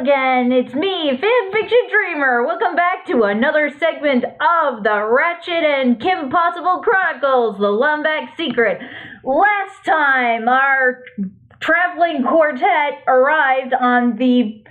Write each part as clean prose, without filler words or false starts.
again, it's me, Fanfiction Dreamer. Welcome back to another segment of the Ratchet and Kim Possible Chronicles, the Lombax secret. Last time, our traveling quartet arrived at the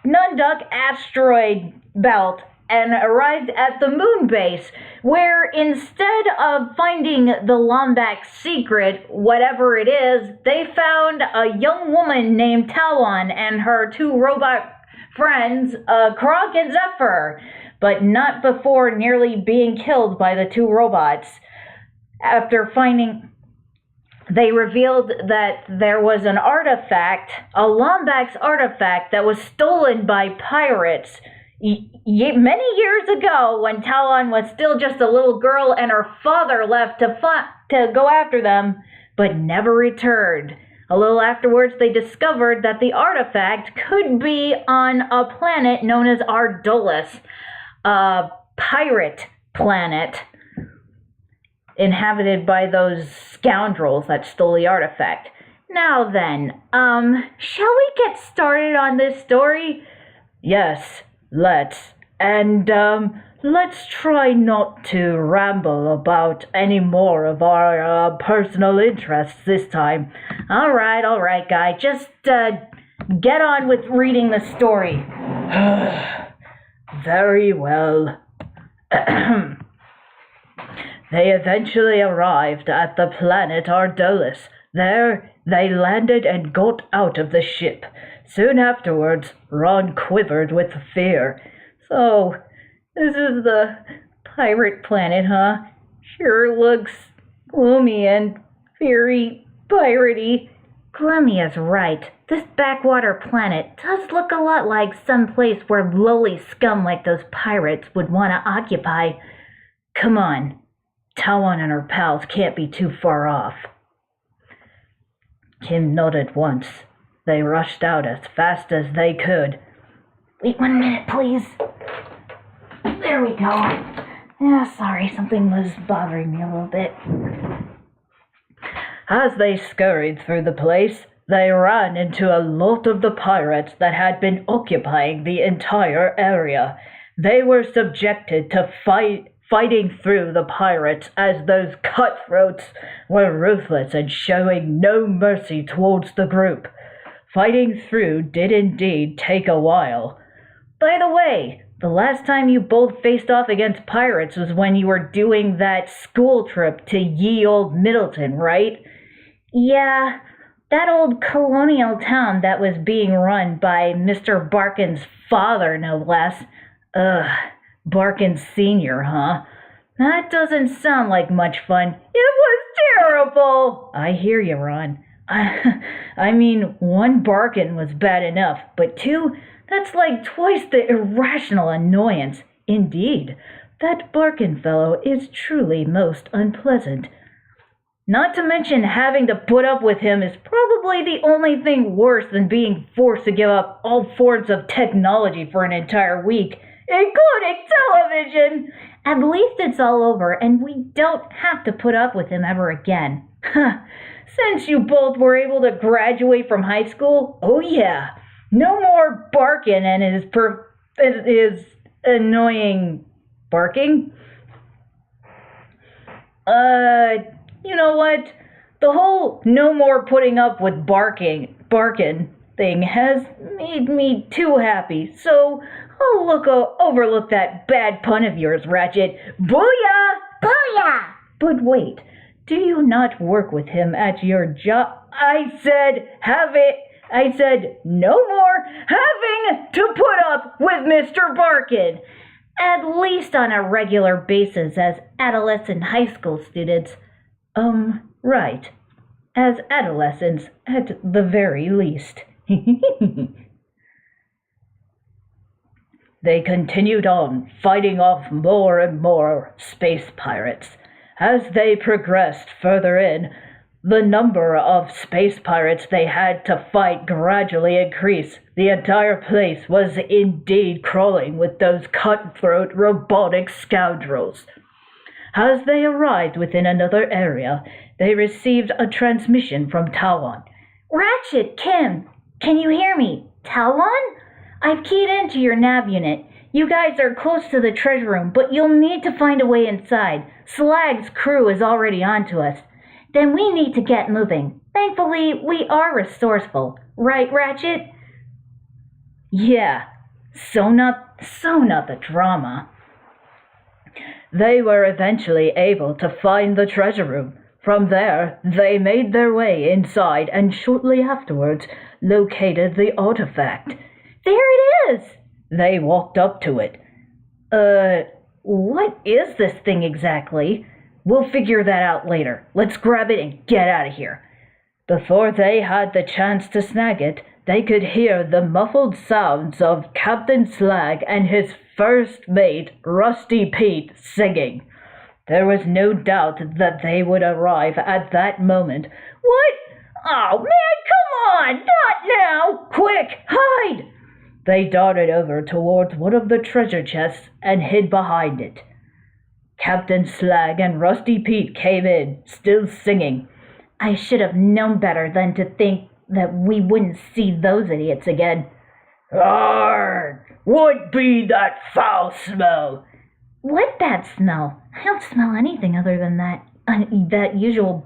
Nunduk asteroid belt and arrived at the moon base, where instead of finding the Lombax secret, whatever it is, they found a young woman named Talon and her two robot friends, Krog and Zephyr, but not before nearly being killed by the two robots. After finding, they revealed that there was an artifact, a Lombax artifact, that was stolen by pirates many years ago, when Talon was still just a little girl and her father left to go after them, but never returned. A little afterwards, they discovered that the artifact could be on a planet known as Ardolus, a pirate planet inhabited by those scoundrels that stole the artifact. Now then, shall we get started on this story? Yes. Let's try not to ramble about any more of our personal interests this time. All right, guy. Just get on with reading the story. Very well. They eventually arrived at the planet Ardolus. There, they landed and got out of the ship. Soon afterwards, Ron quivered with fear. So, this is the pirate planet, huh? Sure looks gloomy and very piratey. Gloomy is right. This backwater planet does look a lot like some place where lowly scum like those pirates would want to occupy. Come on, Talon and her pals can't be too far off. Kim nodded once. They rushed out as fast as they could. Wait 1 minute, please. There we go. Sorry, something was bothering me a little bit. As they scurried through the place, they ran into a lot of the pirates that had been occupying the entire area. They were subjected to fighting through the pirates, as those cutthroats were ruthless and showing no mercy towards the group. Fighting through did indeed take a while, By the way, the last time you both faced off against pirates was when you were doing that school trip to ye old Middleton, right? Yeah, that old colonial town that was being run by Mr. Barkin's father, no less. Ugh, Barkin Sr., huh? That doesn't sound like much fun. It was terrible! I hear you, Ron. I mean, one Barkin was bad enough, but two, that's like twice the irrational annoyance. Indeed, that Barkin fellow is truly most unpleasant. Not to mention having to put up with him is probably the only thing worse than being forced to give up all forms of technology for an entire week, including television. At least it's all over and we don't have to put up with him ever again. Since you both were able to graduate from high school, oh yeah, no more Barkin and his annoying barking. You know what? The whole no more putting up with barkin thing has made me too happy, so I'll overlook that bad pun of yours, Ratchet. Booyah! Booyah! But wait, do you not work with him at your job? I said no more having to put up with Mr. Barkin. At least on a regular basis as adolescent high school students. Right. As adolescents, at the very least. They continued on, fighting off more and more space pirates. As they progressed further in, the number of space pirates they had to fight gradually increased. The entire place was indeed crawling with those cutthroat robotic scoundrels. As they arrived within another area, they received a transmission from Talon. Ratchet, Kim, can you hear me? Talon? I've keyed into your nav unit. You guys are close to the treasure room, but you'll need to find a way inside. Slag's crew is already onto us. Then we need to get moving. Thankfully, we are resourceful. Right, Ratchet? Yeah, so not the drama. They were eventually able to find the treasure room. From there, they made their way inside and shortly afterwards located the artifact. There it is! They walked up to it. What is this thing exactly? We'll figure that out later. Let's grab it and get out of here. Before they had the chance to snag it, they could hear the muffled sounds of Captain Slag and his first mate, Rusty Pete, singing. There was no doubt that they would arrive at that moment. What? Oh, man, come on! Not now! Quick, hide! They darted over towards one of the treasure chests and hid behind it. Captain Slag and Rusty Pete came in, still singing. I should have known better than to think that we wouldn't see those idiots again. Arrgh! What be that foul smell? What bad smell? I don't smell anything other than the usual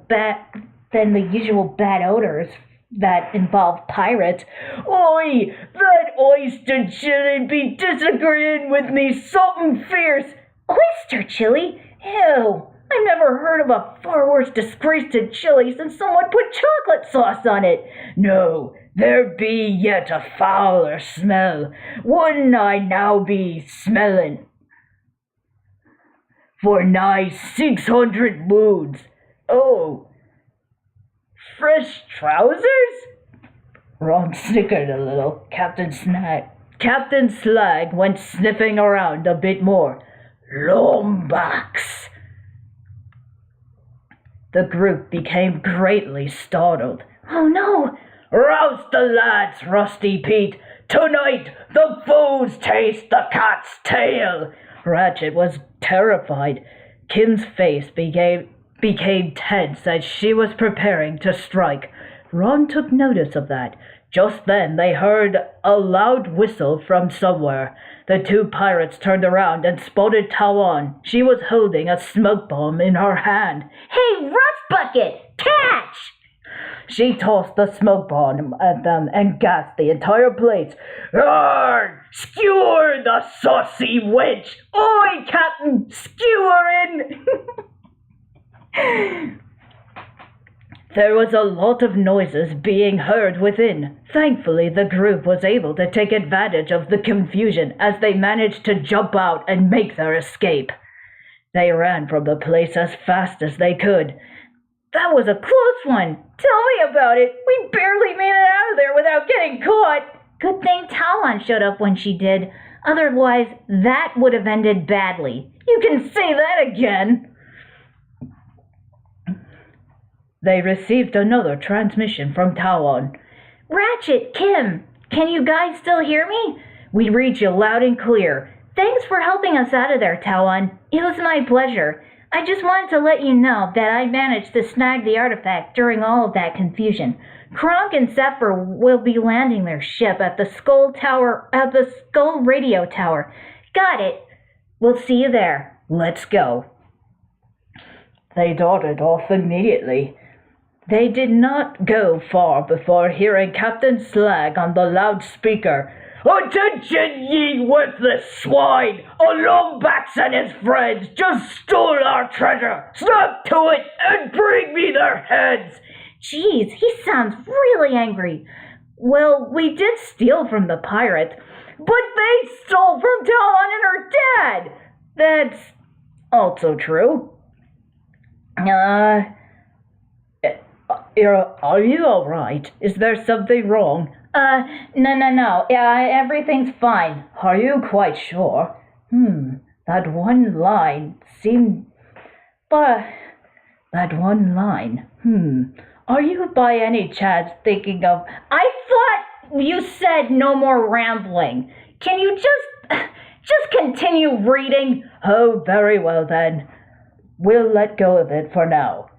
bad odors that involve pirates. Oi! That oyster chili be disagreeing with me something fierce. Oyster chili? Ew! I've never heard of a far worse disgrace to chili since someone put chocolate sauce on it. No, there be yet a fouler smell. Wouldn't I now be smelling for nigh 600 moons? Oh, fresh trousers? Ron snickered a little. Captain Slag went sniffing around a bit more. Lombax. The group became greatly startled. Oh no! Rouse the lads, Rusty Pete! Tonight the foes taste the cat's tail! Ratchet was terrified. Kim's face became tense as she was preparing to strike. Ron took notice of that. Just then they heard a loud whistle from somewhere. The two pirates turned around and spotted Talon. She was holding a smoke bomb in her hand. Hey, Rust Bucket! Catch! She tossed the smoke bomb at them and gassed the entire place. "Arr! Skewer the saucy wench! Oi, Captain! Skewering!" There was a lot of noises being heard within. Thankfully, the group was able to take advantage of the confusion as they managed to jump out and make their escape. They ran from the place as fast as they could. "That was a close one. Tell me about it. We barely made it out of there without getting caught." "Good thing Talon showed up when she did. Otherwise, that would have ended badly." "You can say that again." They received another transmission from Talon. "Ratchet, Kim, can you guys still hear me? We read you loud and clear. Thanks for helping us out of there, Talon. It was my pleasure. I just wanted to let you know that I managed to snag the artifact during all of that confusion. Kronk and Zephyr will be landing their ship at the Skull Radio Tower. Got it. We'll see you there. Let's go." They darted off immediately. They did not go far before hearing Captain Slag on the loudspeaker. "Attention, ye worthless swine! A Lombax and his friends just stole our treasure! Snap to it and bring me their heads!" "Geez, he sounds really angry." "Well, we did steal from the pirate." "But they stole from Talon and her dad!" "That's also true." Are you alright? Is there something wrong?" No. Everything's fine." "Are you quite sure?" That one line seemed... But... That one line... Are you by any chance thinking of... I thought you said no more rambling. Can you just continue reading? "Oh, very well then. We'll let go of it for now."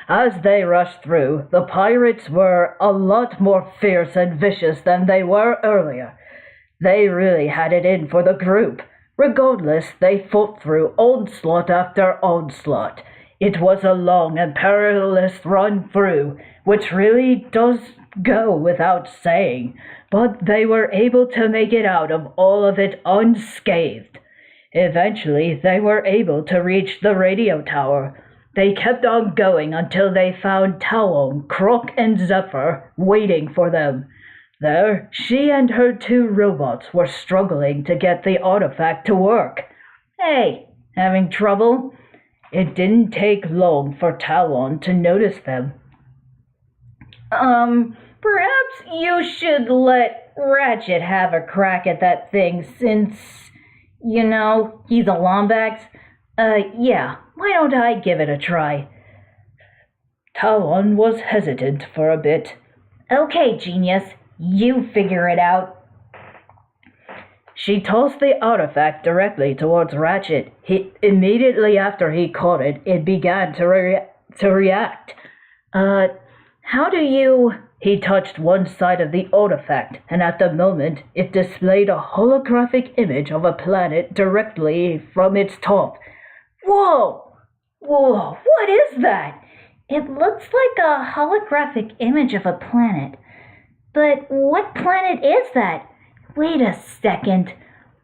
As they rushed through, the pirates were a lot more fierce and vicious than they were earlier. They really had it in for the group. Regardless, they fought through onslaught after onslaught. It was a long and perilous run through, which really does go without saying, but they were able to make it out of all of it unscathed. Eventually, they were able to reach the radio tower. They kept on going until they found Talon, Croc, and Zephyr waiting for them. There, she and her two robots were struggling to get the artifact to work. "Hey, having trouble?" It didn't take long for Talon to notice them. Perhaps you should let Ratchet have a crack at that thing since, he's a Lombax. Yeah, why don't I give it a try?" Talon was hesitant for a bit. "Okay, genius, you figure it out." She tossed the artifact directly towards Ratchet. Immediately after he caught it, it began to react. How do you... He touched one side of the artifact, and at the moment, it displayed a holographic image of a planet directly from its top. Whoa, what is that? It looks like a holographic image of a planet. But what planet is that? Wait a second.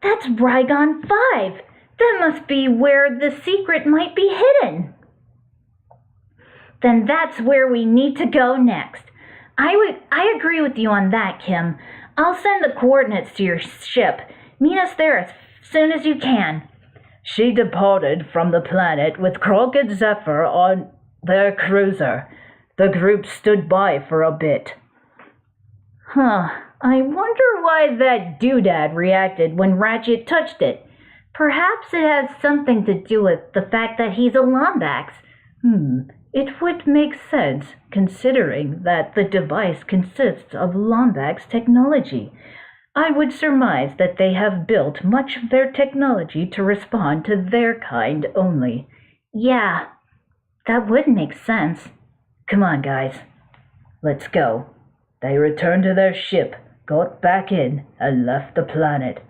That's Rygon 5. That must be where the secret might be hidden. Then that's where we need to go next. I agree with you on that, Kim. I'll send the coordinates to your ship. Meet us there as soon as you can. She departed from the planet with Croc and Zephyr on their cruiser. The group stood by for a bit. I wonder why that doodad reacted when Ratchet touched it. Perhaps it has something to do with the fact that he's a Lombax. It would make sense, considering that the device consists of Lombax technology. I would surmise that they have built much of their technology to respond to their kind only. Yeah, that would make sense. Come on, guys. Let's go. They returned to their ship, got back in, and left the planet.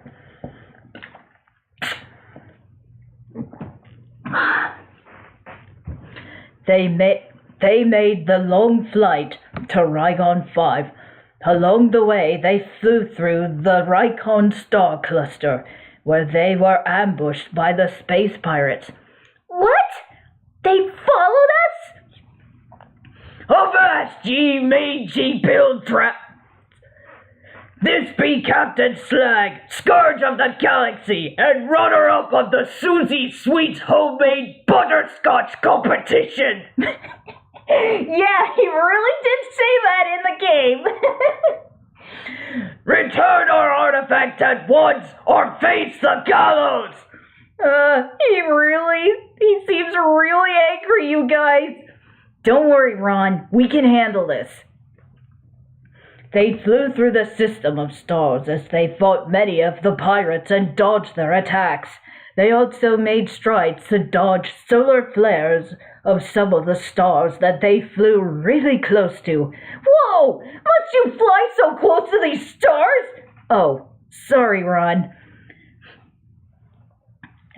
they made the long flight to Rygon 5. Along the way, they flew through the Rycon star cluster, where they were ambushed by the space pirates. What? They followed us? Avast ye mangy piltrap! This be Captain Slag, Scourge of the Galaxy, and runner-up of the Susie Sweets Homemade Butterscotch Competition! Yeah, he really did say that in the game. Return our artifact at once, or face the gallows! He seems really angry, you guys. Don't worry, Ron, we can handle this. They flew through the system of stars as they fought many of the pirates and dodged their attacks. They also made strides to dodge solar flares of some of the stars that they flew really close to. Whoa! Must you fly so close to these stars? Oh, sorry, Ron.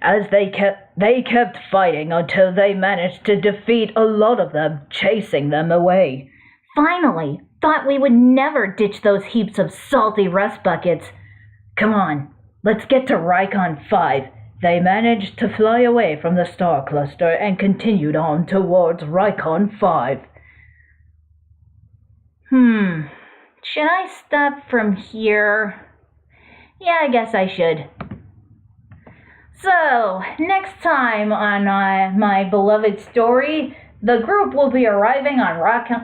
As they kept fighting until they managed to defeat a lot of them, chasing them away. Finally, thought we would never ditch those heaps of salty rust buckets. Come on, let's get to Rycon 5. They managed to fly away from the star cluster and continued on towards Rycon 5. Should I stop from here? Yeah, I guess I should. So, next time on my beloved story, the group will be arriving on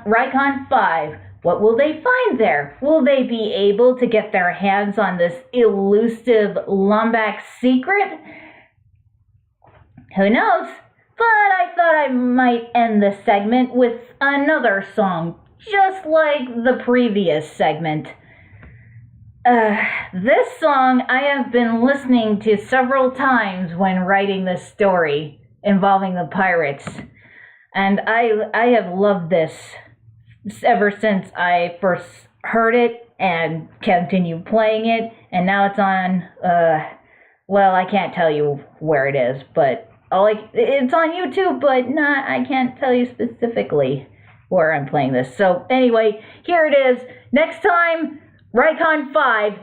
Rycon 5. What will they find there? Will they be able to get their hands on this elusive Lombax secret? Who knows? But I thought I might end this segment with another song, just like the previous segment. This song I have been listening to several times when writing this story involving the pirates. And I have loved this ever since I first heard it and continued playing it. And now it's on, well, I can't tell you where it is, but it's on YouTube, but I can't tell you specifically where I'm playing this. So anyway, here it is. Next time, Rycon 5.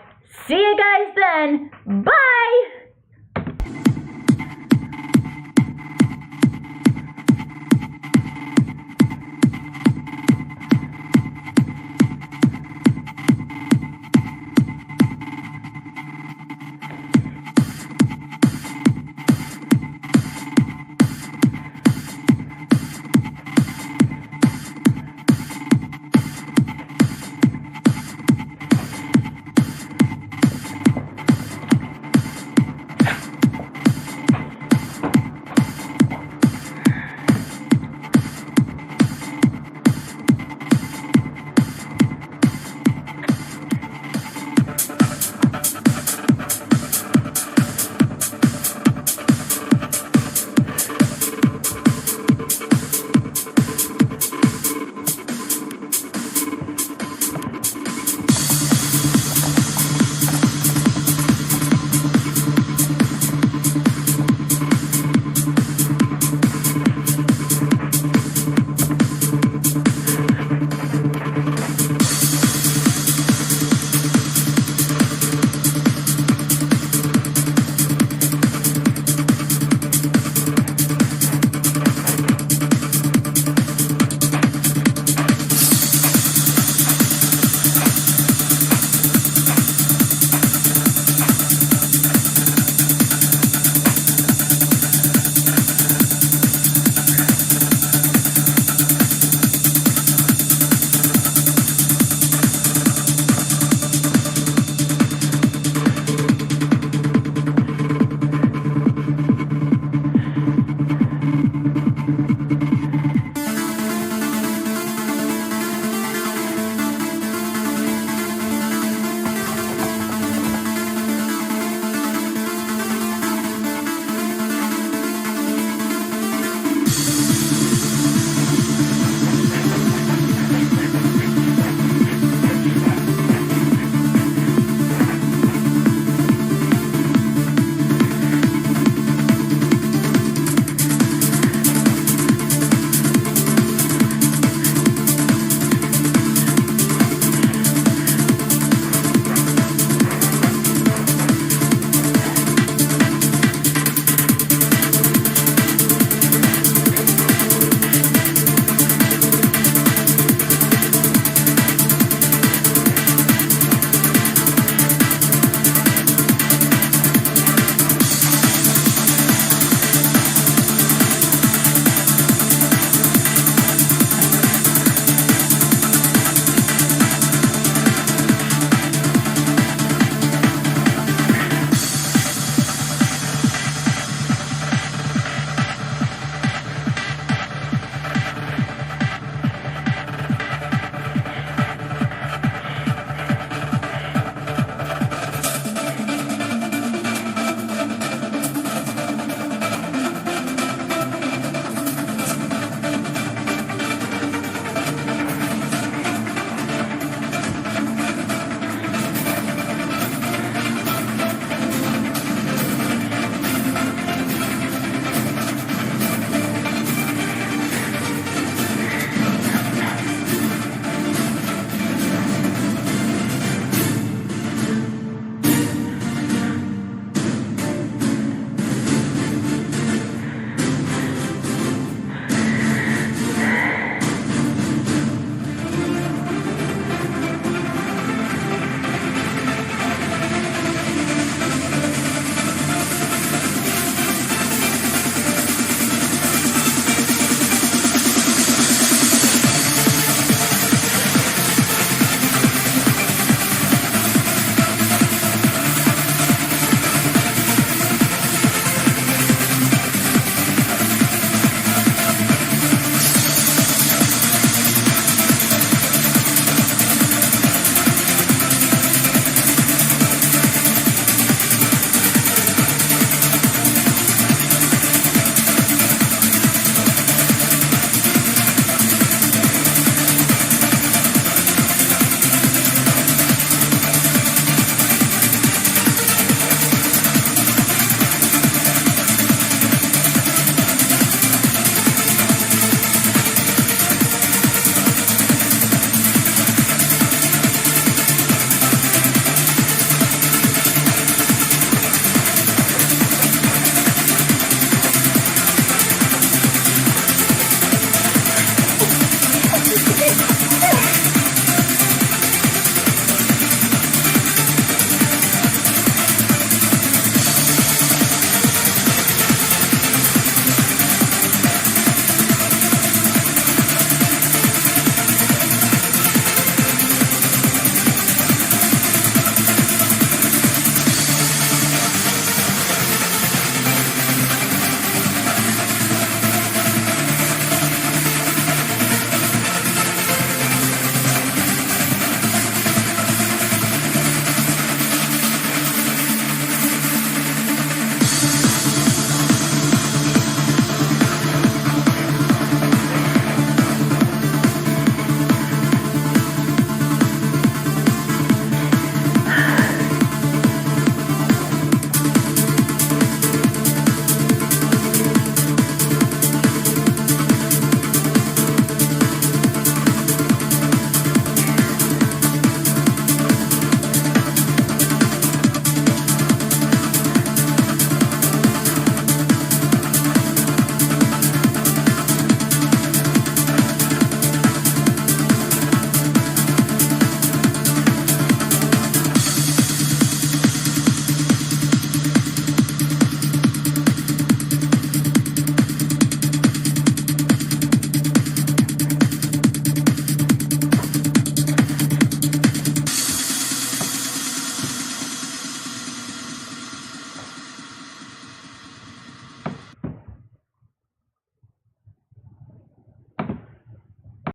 See you guys then. Bye!